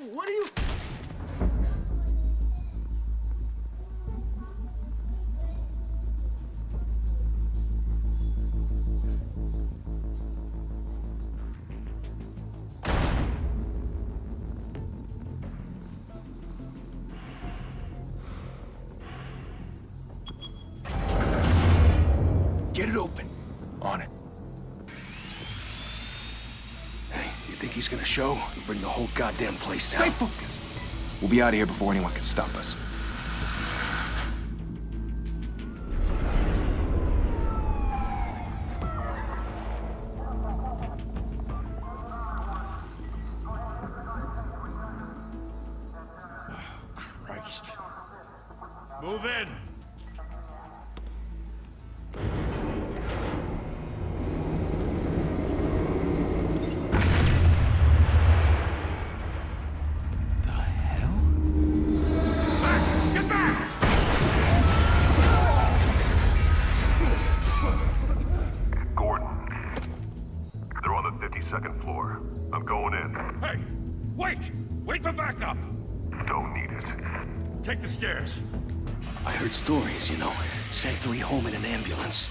What are you... Get it open. On it. Hey, you think he's gonna show? He'll bring the whole goddamn place down. Stay focused. We'll be out of here before anyone can stop us. Christ. Move in. The hell? Back! Get back! Gordon. They're on the 52nd floor. I'm going in. Hey! Wait! Wait for backup! Don't need it. Take the stairs. I heard stories, you know. Sent 3 home in an ambulance.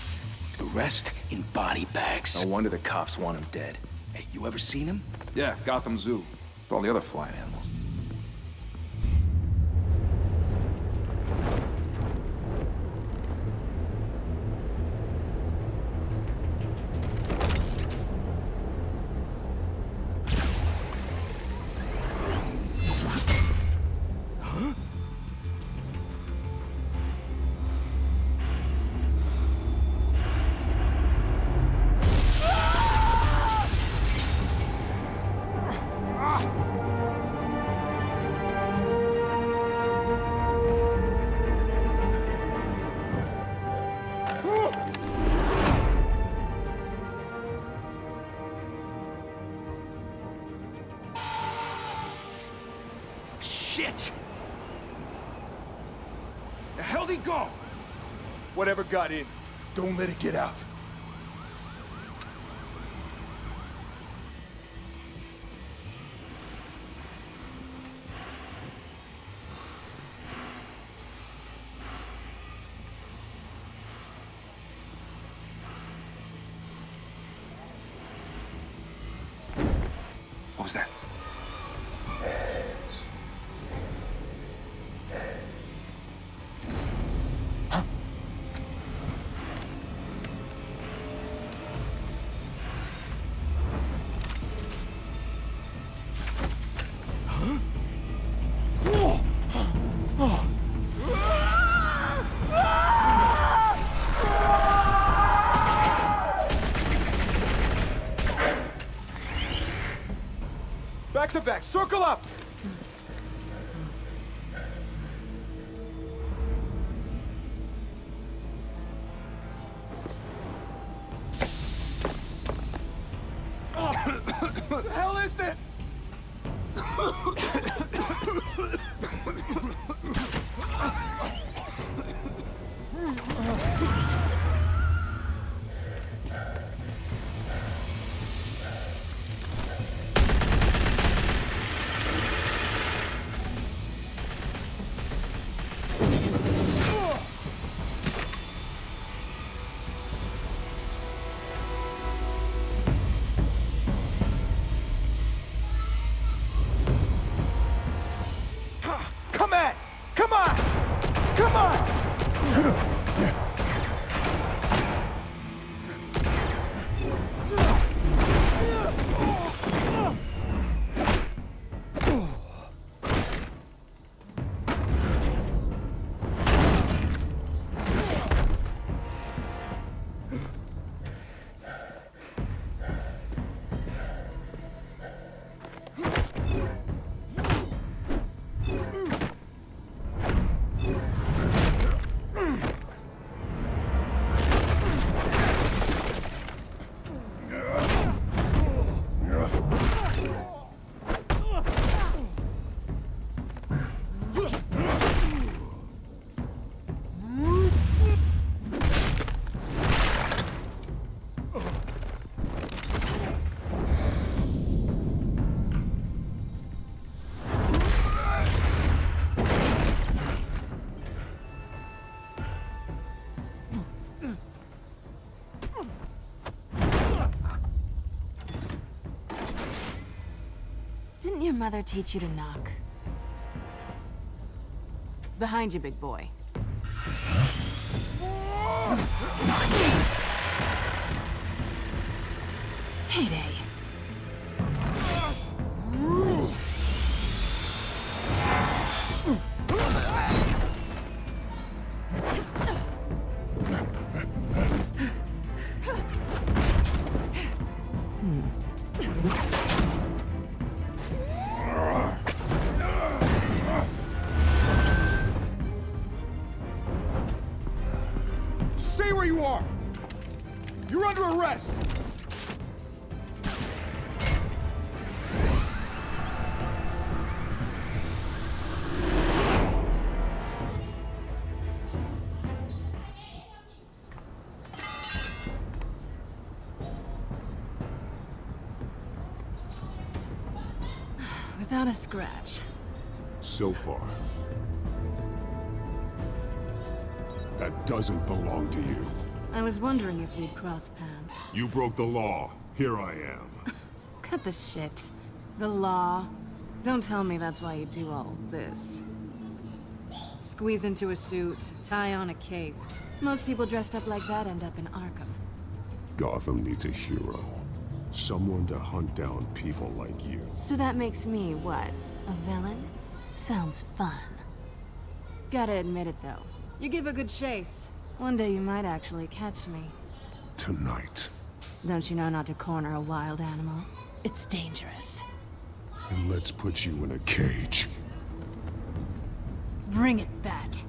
The rest in body bags. No wonder the cops want him dead. Hey, you ever seen him? Yeah, Gotham Zoo. With all the other flying animals. Shit! The hell'd he go? Whatever got in, don't let it get out. What was that? Huh? Huh? Oh! Oh! Back to back, circle up! What the hell is this? Didn't your mother teach you to knock? Behind you, big boy. Heyday. Stay where you are! You're under arrest! Without a scratch. So far. That doesn't belong to you. I was wondering if we'd cross paths. You broke the law. Here I am. Cut the shit. The law. Don't tell me that's why you do all this. Squeeze into a suit, tie on a cape. Most people dressed up like that end up in Arkham. Gotham needs a hero. Someone to hunt down people like you. So that makes me, what, a villain? Sounds fun. Gotta admit it, though. You give a good chase. One day you might actually catch me. Tonight. Don't you know not to corner a wild animal? It's dangerous. Then let's put you in a cage. Bring it, Bat.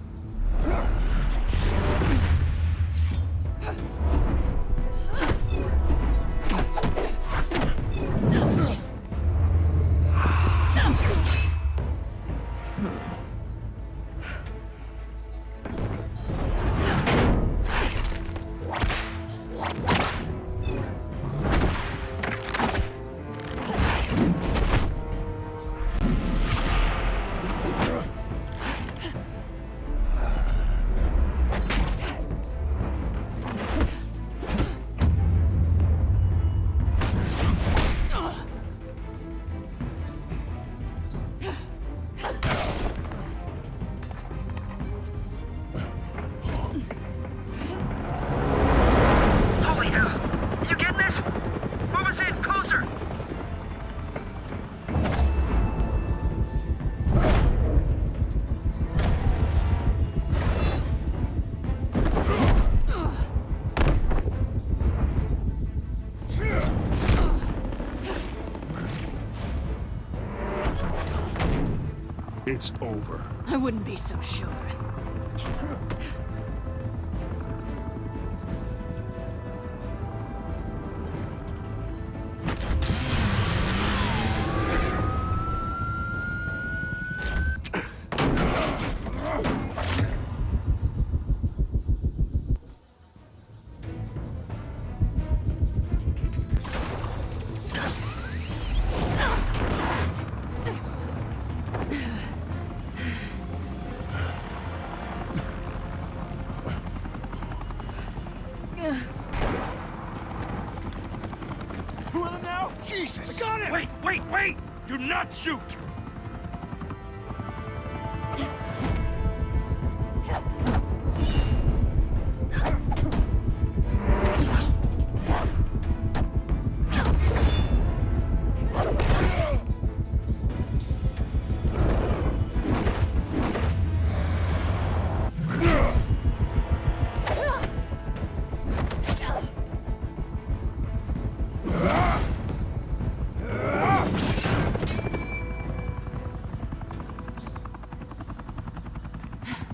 Holy hell! You getting this? Move us in, closer! It's over. I wouldn't be so sure. Two of them now? Jesus! I got it! Wait! Do not shoot!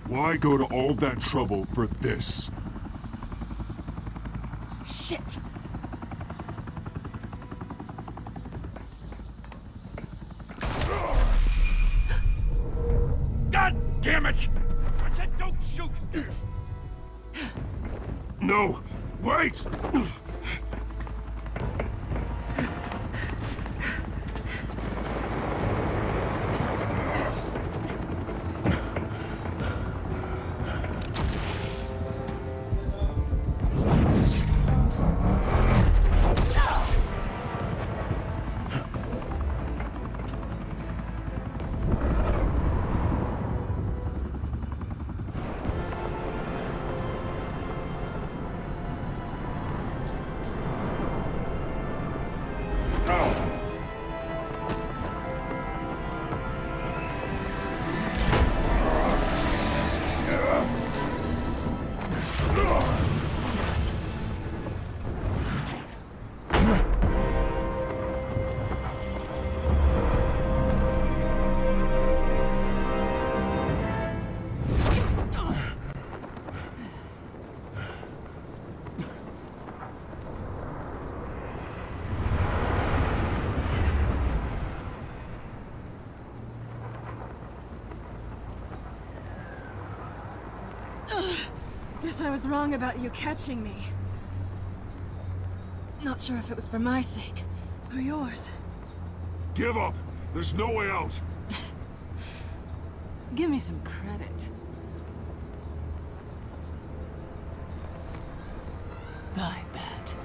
Why go to all that trouble for this? Shit! God damn it! I said don't shoot! No! Wait! guess I was wrong about you catching me. Not sure if it was for my sake, or yours. Give up! There's no way out! Give me some credit. I bet.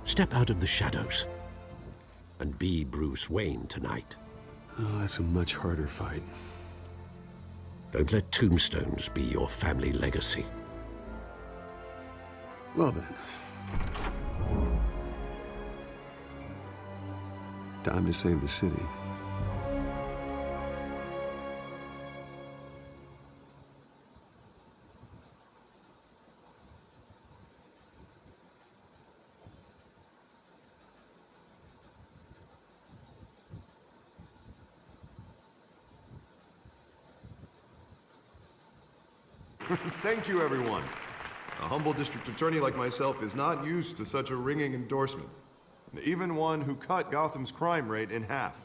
Step out of the shadows and be Bruce Wayne tonight. Oh, that's a much harder fight. Don't let tombstones be your family legacy. Well then. Time to save the city. Thank you, everyone. A humble district attorney like myself is not used to such a ringing endorsement. Even one who cut Gotham's crime rate in half.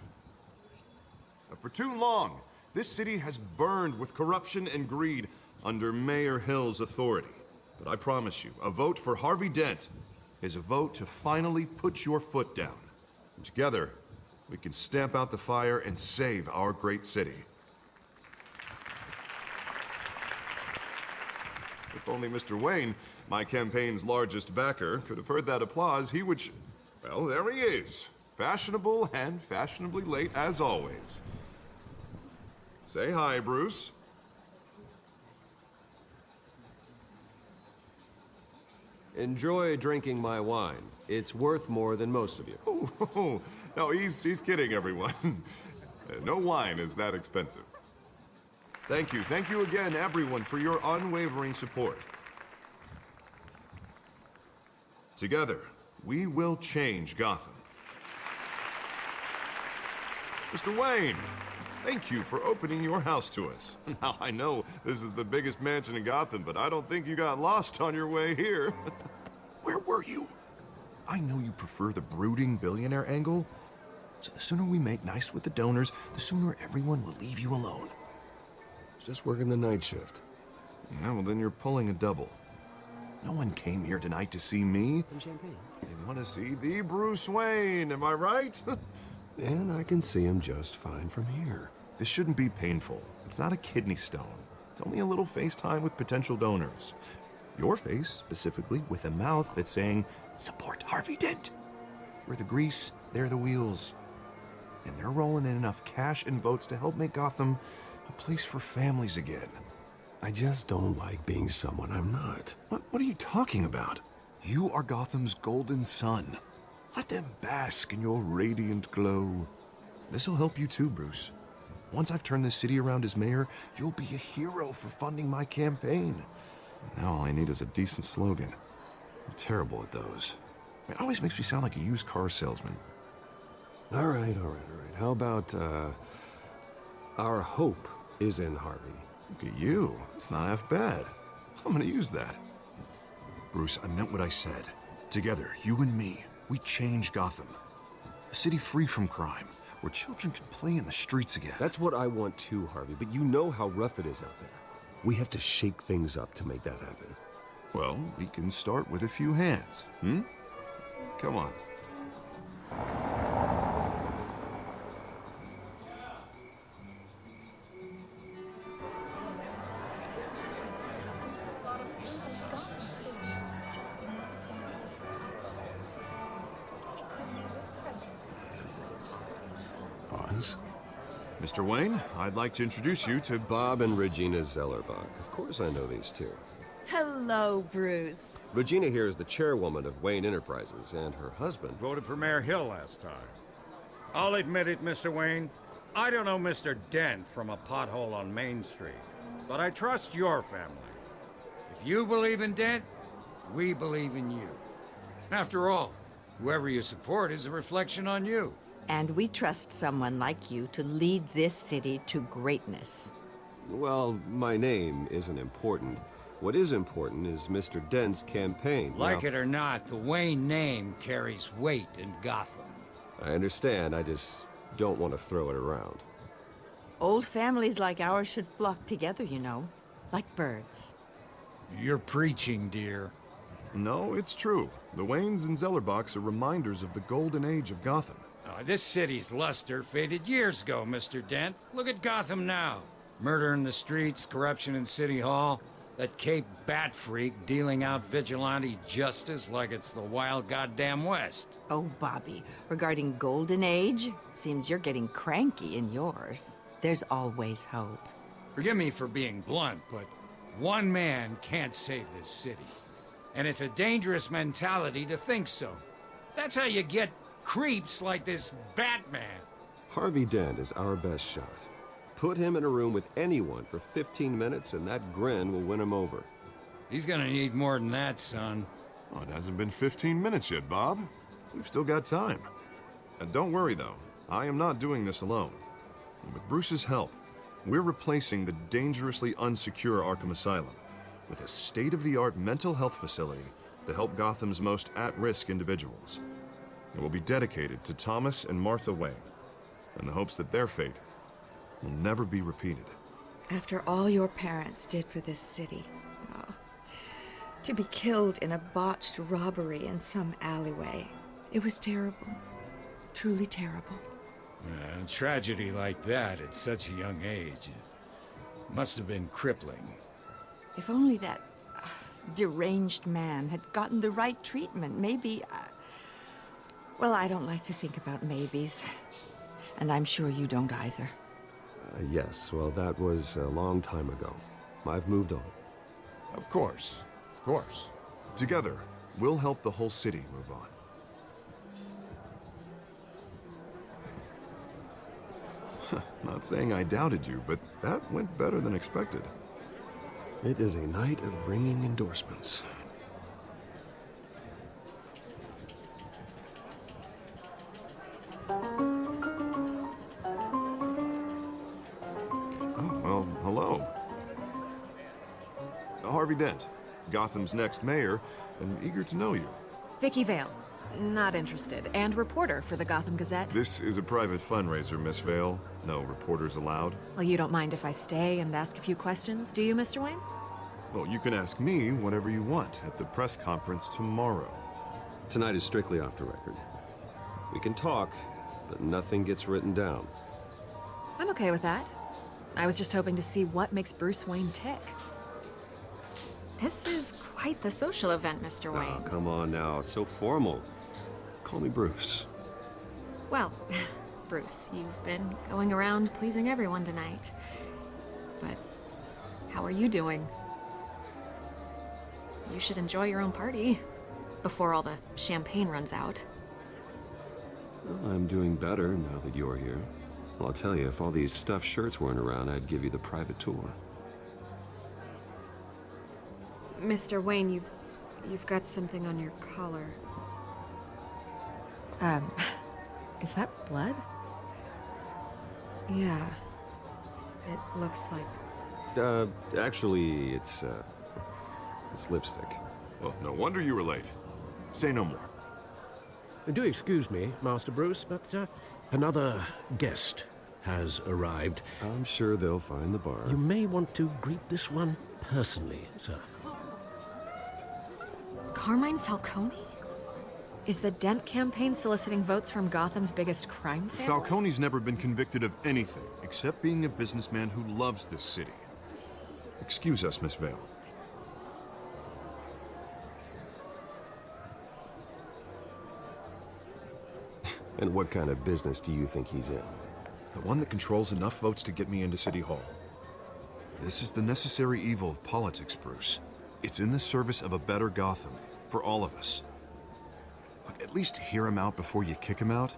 For too long, this city has burned with corruption and greed under Mayor Hill's authority. But I promise you, a vote for Harvey Dent is a vote to finally put your foot down. And together, we can stamp out the fire and save our great city. If only Mr. Wayne, my campaign's largest backer, could have heard that applause, he would well, there he is. Fashionable and fashionably late as always. Say hi, Bruce. Enjoy drinking my wine. It's worth more than most of you. Oh, no, he's kidding, everyone. No wine is that expensive. Thank you again, everyone, for your unwavering support. Together, we will change Gotham. Mr. Wayne, thank you for opening your house to us. Now, I know this is the biggest mansion in Gotham, but I don't think you got lost on your way here. Where were you? I know you prefer the brooding billionaire angle, so the sooner we make nice with the donors, the sooner everyone will leave you alone. Just working the night shift. Yeah, well then you're pulling a double. No one came here tonight to see me. Some champagne. They want to see the Bruce Wayne, am I right? And I can see him just fine from here. This shouldn't be painful. It's not a kidney stone. It's only a little FaceTime with potential donors. Your face, specifically, with a mouth that's saying, support Harvey Dent. We're the grease, they're the wheels. And they're rolling in enough cash and votes to help make Gotham a place for families again. I just don't like being someone I'm not. What are you talking about? You are Gotham's golden sun. Let them bask in your radiant glow. This'll help you too, Bruce. Once I've turned this city around as mayor, you'll be a hero for funding my campaign. Now all I need is a decent slogan. I'm terrible at those. It always makes me sound like a used car salesman. All right. How about, our hope is in Harvey. Look at you. It's not half bad. I'm gonna use that. Bruce, I meant what I said. Together, you and me, we change Gotham. A city free from crime, where children can play in the streets again. That's what I want too, Harvey, but you know how rough it is out there. We have to shake things up to make that happen. Well, we can start with a few hands, Come on. Pause. Mr. Wayne, I'd like to introduce you to Bob and Regina Zellerbach. Of course I know these two. Hello, Bruce. Regina here is the chairwoman of Wayne Enterprises, and her husband... Voted for Mayor Hill last time. I'll admit it, Mr. Wayne. I don't know Mr. Dent from a pothole on Main Street, but I trust your family. If you believe in Dent, we believe in you. After all, whoever you support is a reflection on you. And we trust someone like you to lead this city to greatness. Well, my name isn't important. What is important is Mr. Dent's campaign. Like Now, it or not, the Wayne name carries weight in Gotham. I understand, I just don't want to throw it around. Old families like ours should flock together, you know, like birds. You're preaching, dear. No, it's true. The Waynes and Zellerbachs are reminders of the golden age of Gotham. This city's luster faded years ago, Mr. Dent. Look at Gotham now. Murder in the streets, corruption in City Hall, that Cape Bat freak dealing out vigilante justice like it's the wild goddamn West. Oh, Bobby, regarding Golden Age, seems you're getting cranky in yours. There's always hope. Forgive me for being blunt, but one man can't save this city. And it's a dangerous mentality to think so. That's how you get creeps like this Batman. Harvey Dent is our best shot. Put him in a room with anyone for 15 minutes and that grin will win him over. He's gonna need more than that, son. Oh, it hasn't been 15 minutes yet, Bob. We've still got time. And don't worry, though. I am not doing this alone. And with Bruce's help, we're replacing the dangerously unsecure Arkham Asylum with a state-of-the-art mental health facility to help Gotham's most at-risk individuals. It will be dedicated to Thomas and Martha Wayne, in the hopes that their fate will never be repeated. After all your parents did for this city, to be killed in a botched robbery in some alleyway, it was terrible. Truly terrible. A tragedy like that at such a young age must have been crippling. If only that deranged man had gotten the right treatment, maybe... Well, I don't like to think about maybes. And I'm sure you don't either. Yes, well, that was a long time ago. I've moved on. Of course. Of course. Together, we'll help the whole city move on. Not saying I doubted you, but that went better than expected. It is a night of ringing endorsements. Well, hello. Harvey Dent, Gotham's next mayor, and eager to know you. Vicky Vale. Not interested. And reporter for the Gotham Gazette. This is a private fundraiser, Miss Vale. No reporters allowed. Well, you don't mind if I stay and ask a few questions, do you, Mr. Wayne? Well, you can ask me whatever you want at the press conference tomorrow. Tonight is strictly off the record. We can talk, but nothing gets written down. I'm okay with that. I was just hoping to see what makes Bruce Wayne tick. This is quite the social event, Mr. Wayne. Oh, come on now. It's so formal. Call me Bruce. Well, Bruce, you've been going around pleasing everyone tonight. But how are you doing? You should enjoy your own party before all the champagne runs out. Well, I'm doing better now that you're here. Well, I'll tell you, if all these stuffed shirts weren't around, I'd give you the private tour. Mr. Wayne, you've got something on your collar. Is that blood? Yeah. It looks like... Actually, it's lipstick. Well, no wonder you were late. Say no more. Do excuse me, Master Bruce, but another guest has arrived. I'm sure they'll find the bar. You may want to greet this one personally, sir. Carmine Falcone? Is the Dent campaign soliciting votes from Gotham's biggest crime family? Falcone's never been convicted of anything except being a businessman who loves this city. Excuse us, Miss Vale. And what kind of business do you think he's in? The one that controls enough votes to get me into City Hall. This is the necessary evil of politics, Bruce. It's in the service of a better Gotham, for all of us. Look, at least hear him out before you kick him out.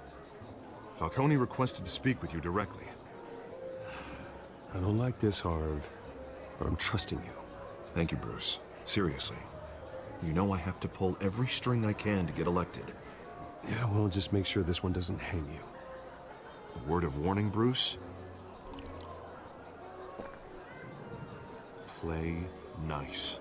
Falcone requested to speak with you directly. I don't like this, Harv, but I'm trusting you. Thank you, Bruce. Seriously. You know I have to pull every string I can to get elected. Yeah, well, just make sure this one doesn't hang you. A word of warning, Bruce? Play nice.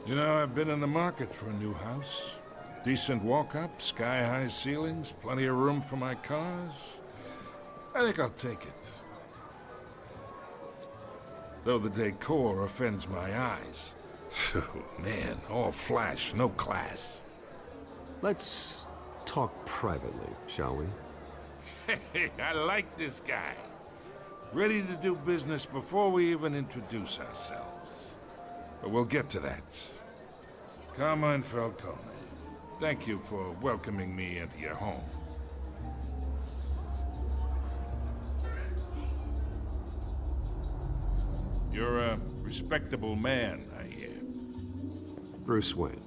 You know, I've been in the market for a new house. Decent walk-up, sky-high ceilings, plenty of room for my cars. I think I'll take it. Though the decor offends my eyes. Oh, man, all flash, no class. Let's talk privately, shall we? Hey, I like this guy. Ready to do business before we even introduce ourselves. But we'll get to that. Carmine Falcone, thank you for welcoming me into your home. You're a respectable man, I hear. Bruce Wayne.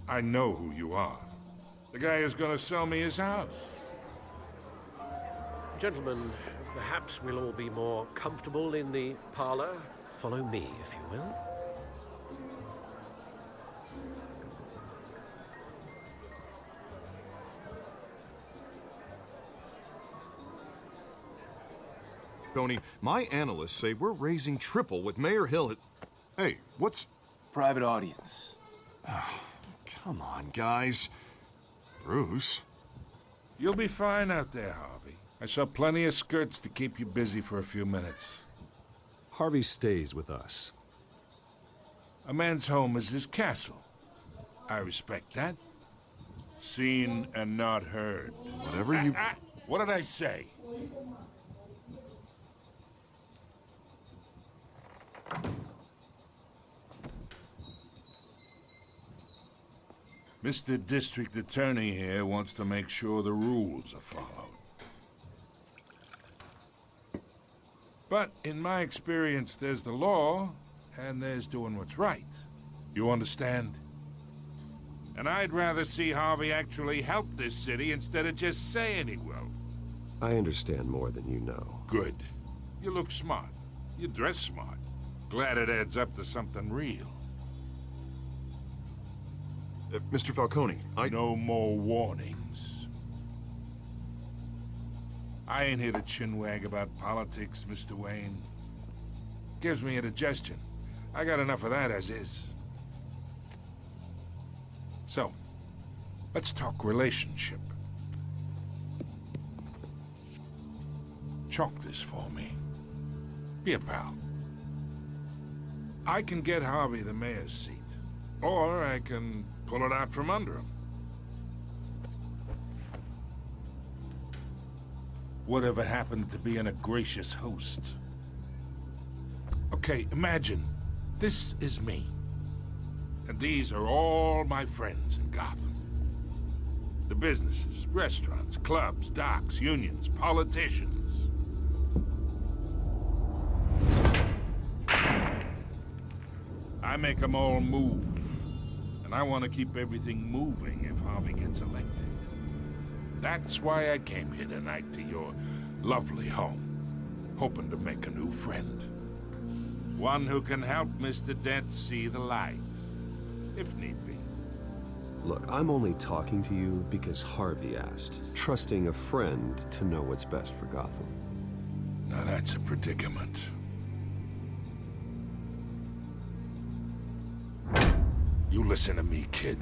I know who you are. The guy who's gonna sell me his house. Gentlemen, perhaps we'll all be more comfortable in the parlor. Follow me, if you will. Tony, my analysts say we're raising triple what Mayor Hill has... Hey, what's... Private audience. Come on, guys. Bruce? You'll be fine out there, Harvey. I saw plenty of skirts to keep you busy for a few minutes. Harvey stays with us. A man's home is his castle. I respect that. Seen and not heard. Whatever you... What did I say? Mr. District Attorney here wants to make sure the rules are followed. But in my experience, there's the law, and there's doing what's right. You understand? And I'd rather see Harvey actually help this city instead of just saying he will. I understand more than you know. Good. You look smart. You dress smart. Glad it adds up to something real. Mr. Falcone, No more warnings. I ain't here to chinwag about politics, Mr. Wayne. Gives me indigestion. I got enough of that as is. So, let's talk relationship. Chalk this for me. Be a pal. I can get Harvey the mayor's seat, or I can pull it out from under him. Whatever happened to being a gracious host? Okay, imagine this is me. And these are all my friends in Gotham. The businesses, restaurants, clubs, docks, unions, politicians. I make them all move. And I want to keep everything moving if Harvey gets elected. That's why I came here tonight to your lovely home, hoping to make a new friend. One who can help Mr. Dent see the light, if need be. Look, I'm only talking to you because Harvey asked, trusting a friend to know what's best for Gotham. Now that's a predicament. You listen to me, kid.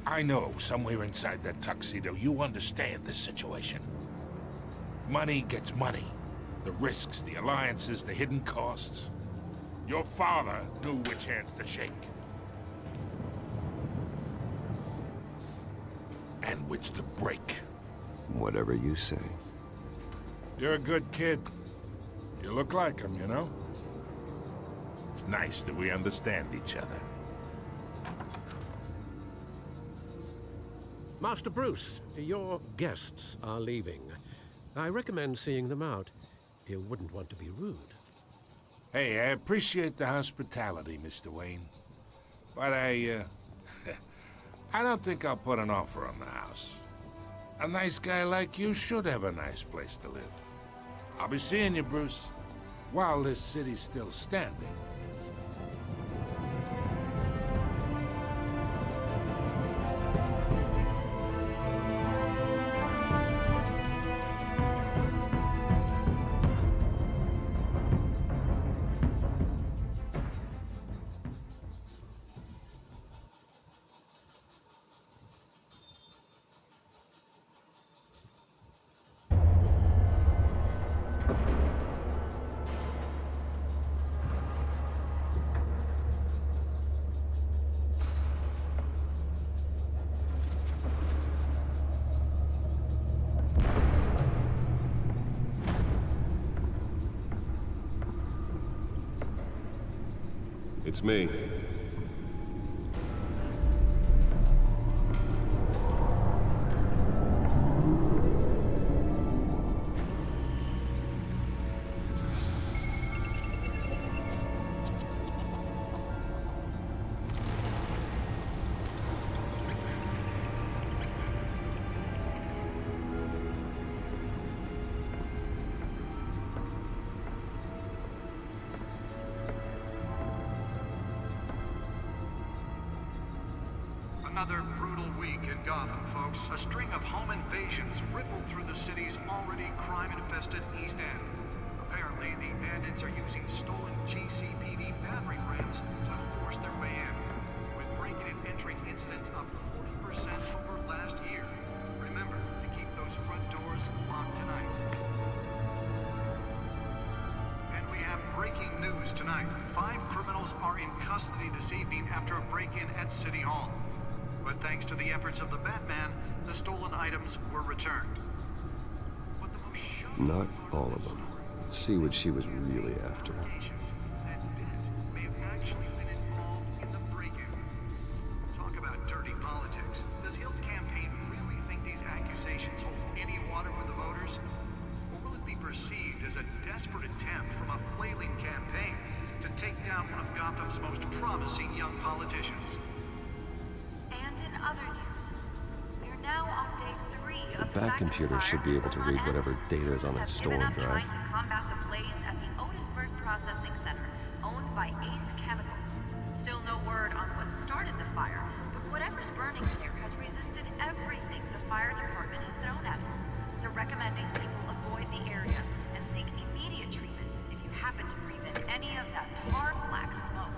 I know somewhere inside that tuxedo you understand this situation. Money gets money. The risks, the alliances, the hidden costs. Your father knew which hands to shake. And which to break. Whatever you say. You're a good kid. You look like him, you know? It's nice that we understand each other. Master Bruce, your guests are leaving. I recommend seeing them out. You wouldn't want to be rude. Hey, I appreciate the hospitality, Mr. Wayne. But I don't think I'll put an offer on the house. A nice guy like you should have a nice place to live. I'll be seeing you, Bruce, while this city's still standing. It's me. Another brutal week in Gotham, folks. A string of home invasions rippled through the city's already crime-infested East End. Apparently, the bandits are using stolen GCPD battering rams to force their way in, with breaking and entering incidents up 40% over last year. Remember to keep those front doors locked tonight. And we have breaking news tonight. 5 criminals are in custody this evening after a break-in at City Hall. But thanks to the efforts of the Batman, the stolen items were returned. But the most shocking Not all of them. Let's see what she was really after. that Dent may have actually been involved in the break-in. Talk about dirty politics. Does Hill's campaign really think these accusations hold any water with the voters? Or will it be perceived as a desperate attempt from a flailing campaign to take down one of Gotham's most promising young politicians? And in other news, we are now on day 3 of the Bat computer should be able to read whatever data is on that storm drive. trying to combat the blaze at the Otisburg Processing Center, owned by Ace Chemical. Still no word on what started the fire, but whatever's burning here has resisted everything the fire department has thrown at it. They're recommending people avoid the area and seek immediate treatment if you happen to breathe in any of that tar black smoke.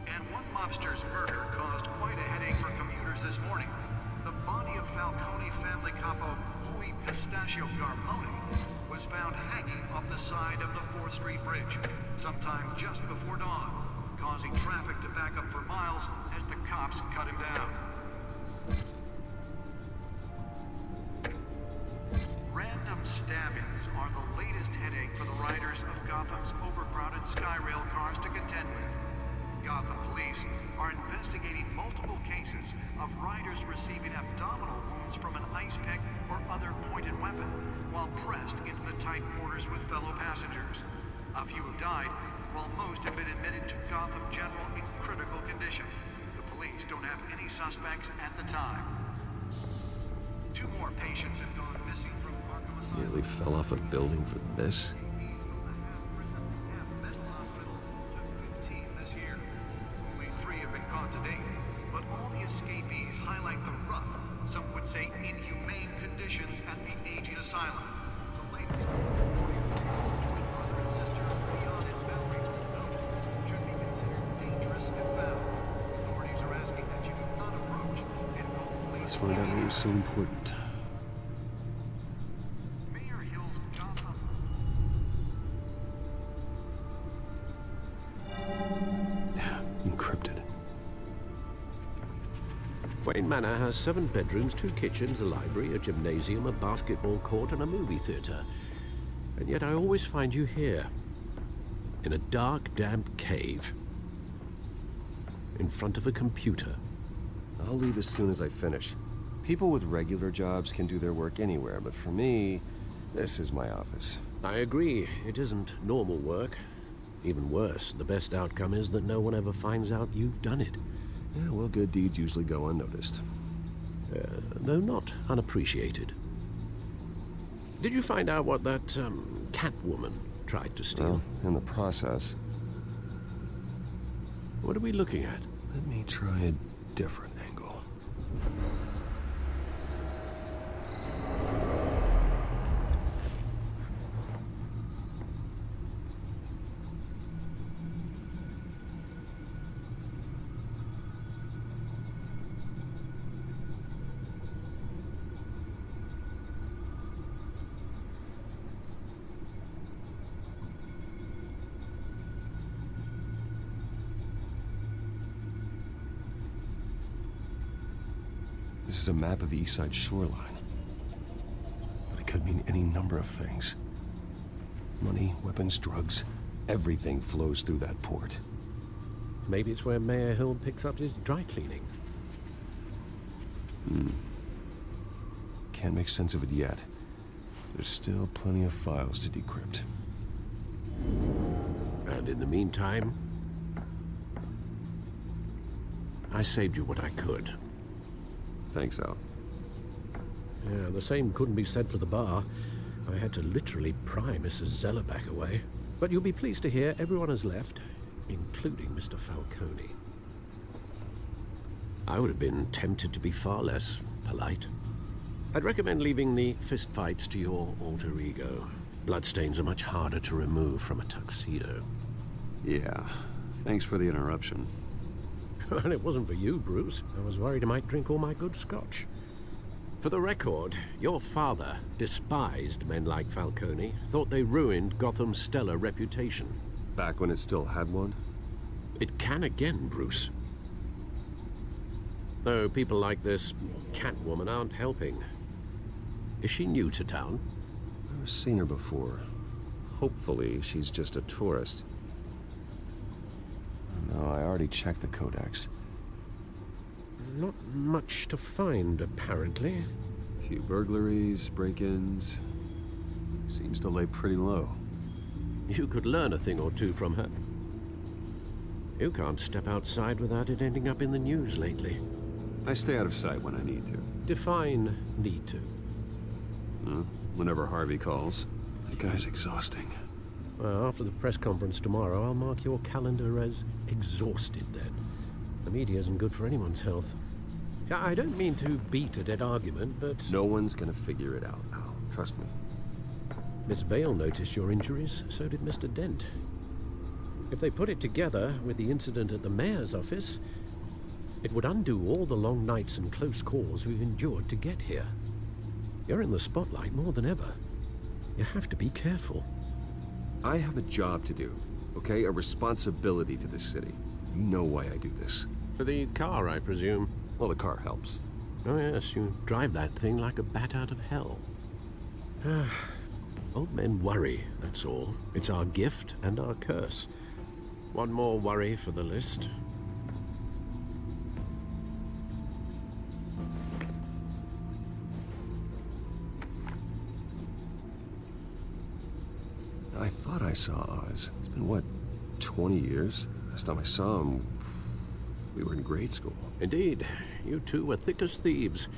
And one mobster's murder caused quite a headache for commuters this morning. The body of Falcone family capo Louis Pistachio Garmone was found hanging off the side of the 4th Street Bridge sometime just before dawn, causing traffic to back up for miles as the cops cut him down. Random stabbings are the latest headache for the riders of Gotham's overcrowded Skyrail cars to contend with. Gotham police are investigating multiple cases of riders receiving abdominal wounds from an ice pick or other pointed weapon while pressed into the tight quarters with fellow passengers. A few have died, while most have been admitted to Gotham General in critical condition. The police don't have any suspects at the time. 2 more patients have gone missing from Arkham Asylum. Nearly fell off a building for this? To date, but all the escapees highlight the rough, some would say inhumane conditions at the aging asylum. The latest, twin brother and sister Leon and Valerie Holt should be considered dangerous if found. Authorities are asking that you do not approach and call police. Let's find out what was so important. Mayor Hill's Gotham. Encrypted. Wayne Manor has 7 bedrooms, 2 kitchens, a library, a gymnasium, a basketball court, and a movie theater. And yet I always find you here, in a dark, damp cave, in front of a computer. I'll leave as soon as I finish. People with regular jobs can do their work anywhere, but for me, this is my office. I agree. It isn't normal work. Even worse, the best outcome is that no one ever finds out you've done it. Yeah, well, good deeds usually go unnoticed. Though not unappreciated. Did you find out what that, Catwoman tried to steal? Well, in the process. What are we looking at? Let me try a different angle. This is a map of the East Side shoreline. But it could mean any number of things. Money, weapons, drugs, everything flows through that port. Maybe it's where Mayor Hill picks up his dry cleaning. Can't make sense of it yet. There's still plenty of files to decrypt. And in the meantime, I saved you what I could. Thanks, Al. Yeah, the same couldn't be said for the bar. I had to literally pry Mrs. Zellerback away. But you'll be pleased to hear everyone has left, including Mr. Falcone. I would have been tempted to be far less polite. I'd recommend leaving the fistfights to your alter ego. Bloodstains are much harder to remove from a tuxedo. Yeah, thanks for the interruption. And it wasn't for you, Bruce. I was worried I might drink all my good scotch. For the record, your father despised men like Falcone, thought they ruined Gotham's stellar reputation. Back when it still had one? It can again, Bruce. Though people like this Catwoman aren't helping. Is she new to town? I've seen her before. Hopefully, she's just a tourist. No, I already checked the codex. Not much to find, apparently. A few burglaries, break-ins. Seems to lay pretty low. You could learn a thing or two from her. You can't step outside without it ending up in the news lately. I stay out of sight when I need to. Define need to. Whenever Harvey calls. The guy's exhausting. Well, after the press conference tomorrow, I'll mark your calendar as exhausted then. The media isn't good for anyone's health. I don't mean to beat a dead argument, but... No one's gonna figure it out, Al. Trust me. Miss Vale noticed your injuries, so did Mr. Dent. If they put it together with the incident at the mayor's office, it would undo all the long nights and close calls we've endured to get here. You're in the spotlight more than ever. You have to be careful. I have a job to do, okay? A responsibility to this city. You know why I do this. For the car, I presume. Well, the car helps. Oh yes, you drive that thing like a bat out of hell. Old men worry, that's all. It's our gift and our curse. One more worry for the list. I thought I saw Oz. It's been, what, 20 years? Last time I saw him, we were in grade school. Indeed. You two were thick as thieves.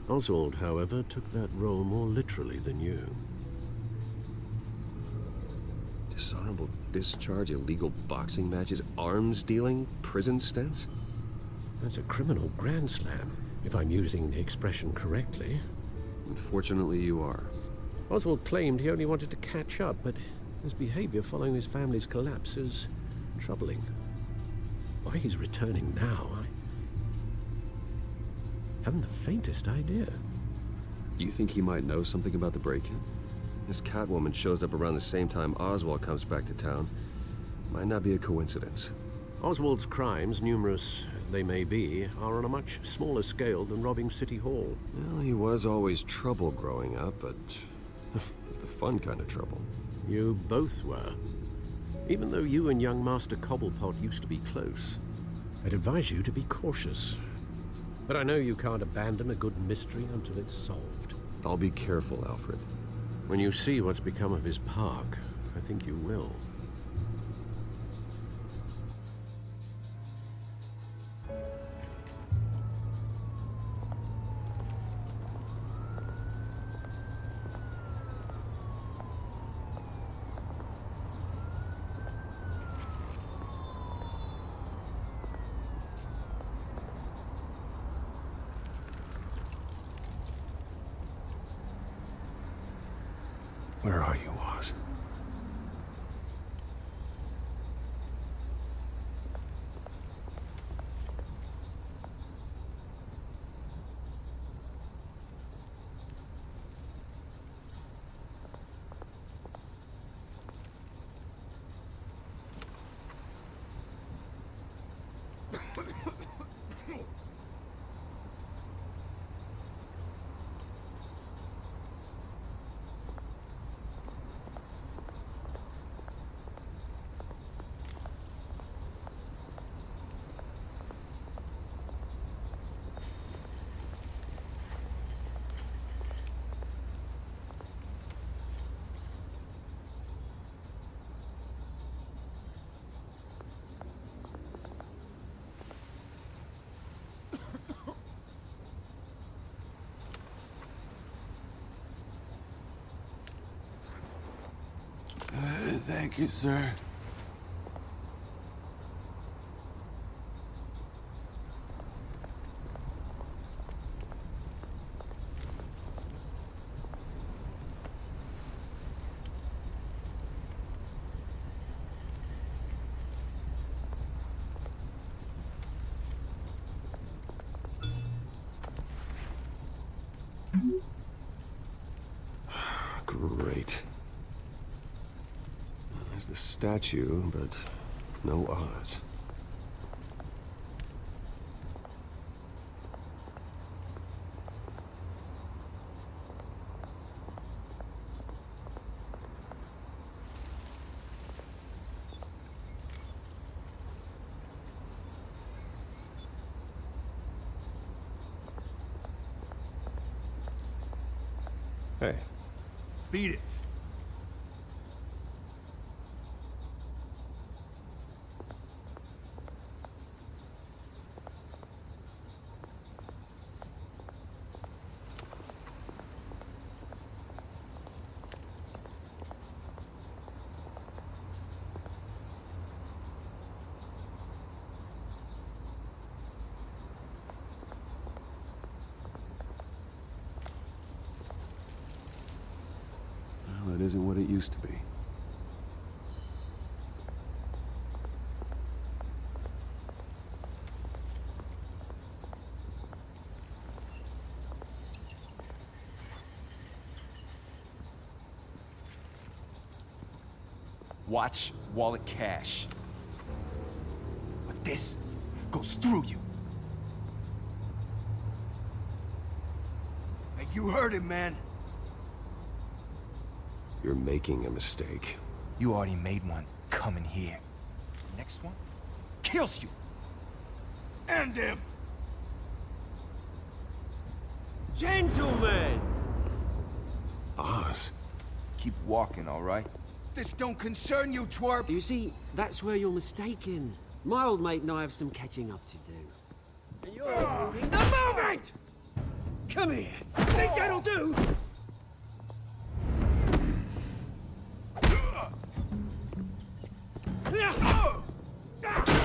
Oswald, however, took that role more literally than you. Dishonorable discharge, illegal boxing matches, arms dealing, prison stints? That's a criminal grand slam, if I'm using the expression correctly. Unfortunately, you are. Oswald claimed he only wanted to catch up, but his behavior following his family's collapse is troubling. Why he's returning now, I haven't the faintest idea. Do you think he might know something about the break-in? This Catwoman shows up around the same time Oswald comes back to town. Might not be a coincidence. Oswald's crimes, numerous they may be, are on a much smaller scale than robbing City Hall. Well, he was always trouble growing up, but it's the fun kind of trouble. You both were. Even though you and young Master Cobblepot used to be close, I'd advise you to be cautious. But I know you can't abandon a good mystery until it's solved. I'll be careful, Alfred. When you see what's become of his park, I think you will. Where are you, Oz? Thank you, sir. Great. There's the statue, but no Oz. Hey. Beat it. Well, it isn't what it used to be. Watch wallet cash. But this goes through you. Hey, you heard him, man. You're making a mistake. You already made one coming here. Next one kills you. And him. Gentlemen! Oz? Keep walking, all right? This don't concern you, twerp! You see, that's where you're mistaken. My old mate and I have some catching up to do. And you're ruining the moment! Come here! Think that'll do?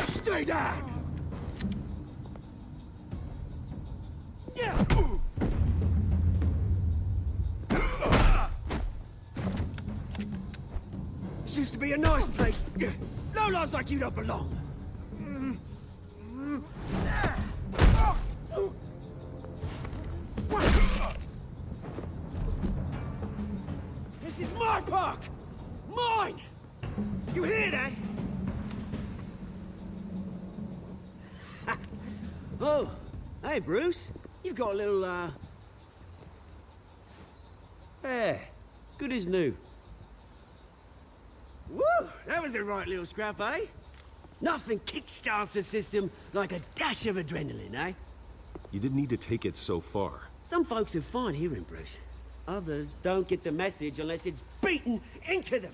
Stay down! This used to be a nice place. Lowlifes like you don't belong. This is my park! Mine! You hear that? Oh, hey, Bruce. You've got a little, There. Good as new. Woo! That was a right little scrap, eh? Nothing kickstarts the system like a dash of adrenaline, eh? You didn't need to take it so far. Some folks are fine hearing, Bruce. Others don't get the message unless it's beaten into them.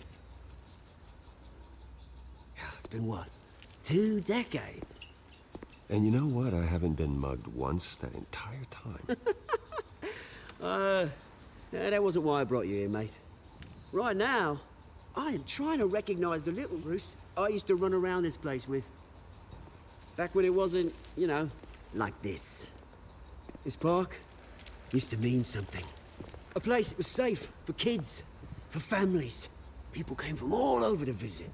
It's been what? 2 decades? And you know what? I haven't been mugged once that entire time. That wasn't why I brought you here, mate. Right now, I am trying to recognize the little Bruce I used to run around this place with. Back when it wasn't, you know, like this. This park used to mean something. A place that was safe for kids, for families. People came from all over to visit.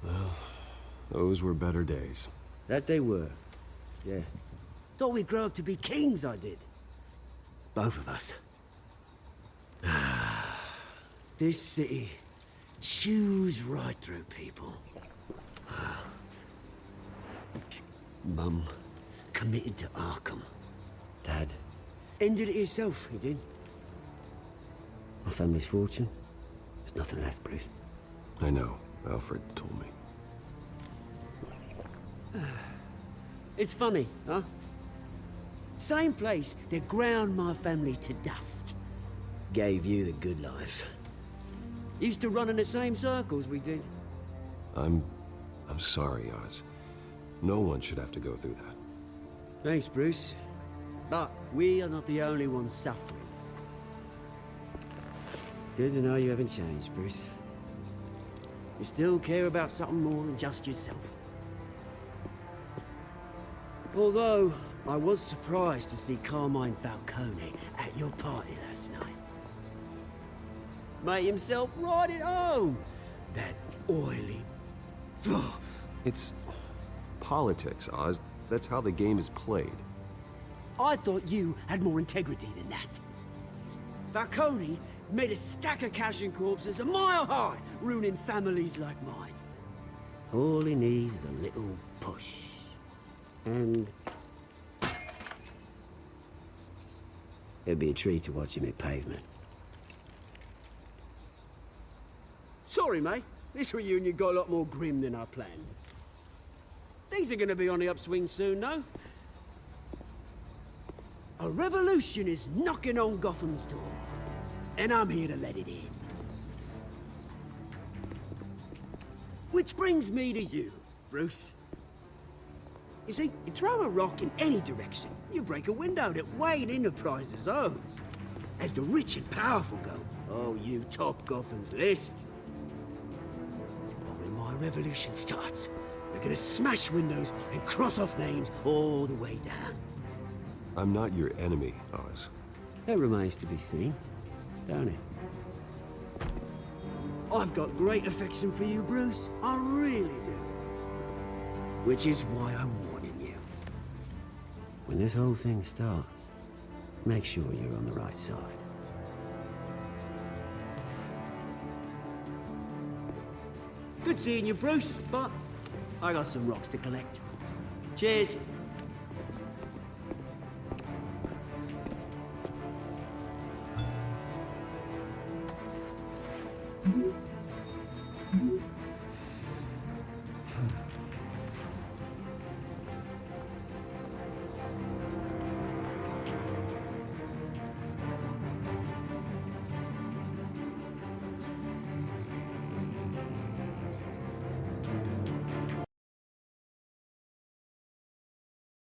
Well, those were better days. That they were, yeah. Thought we'd grow up to be kings, I did. Both of us. This city chews right through people. Mum committed to Arkham. Dad ended it himself, he did. My family's fortune, there's nothing left, Bruce. I know. Alfred told me. It's funny, huh? Same place that ground my family to dust. Gave you the good life. Used to run in the same circles we did. I'm sorry, Oz. No one should have to go through that. Thanks, Bruce. But we are not the only ones suffering. Good to know you haven't changed, Bruce. You still care about something more than just yourself. Although, I was surprised to see Carmine Falcone at your party last night. Made himself right at home. That oily... It's politics, Oz. That's how the game is played. I thought you had more integrity than that. Falcone made a stack of cash and corpses a mile high, ruining families like mine. All he needs is a little push. And... it'd be a treat to watch him hit pavement. Sorry, mate. This reunion got a lot more grim than I planned. Things are gonna be on the upswing soon, no? A revolution is knocking on Gotham's door, and I'm here to let it in. Which brings me to you, Bruce. You see, you throw a rock in any direction, you break a window that Wayne Enterprises owns. As the rich and powerful go, oh, you top Gotham's list. But when my revolution starts, we're gonna smash windows and cross off names all the way down. I'm not your enemy, Oz. That remains to be seen, don't it? I've got great affection for you, Bruce. I really do. Which is why I'm warning you. When this whole thing starts, make sure you're on the right side. Good seeing you, Bruce, but I got some rocks to collect. Cheers.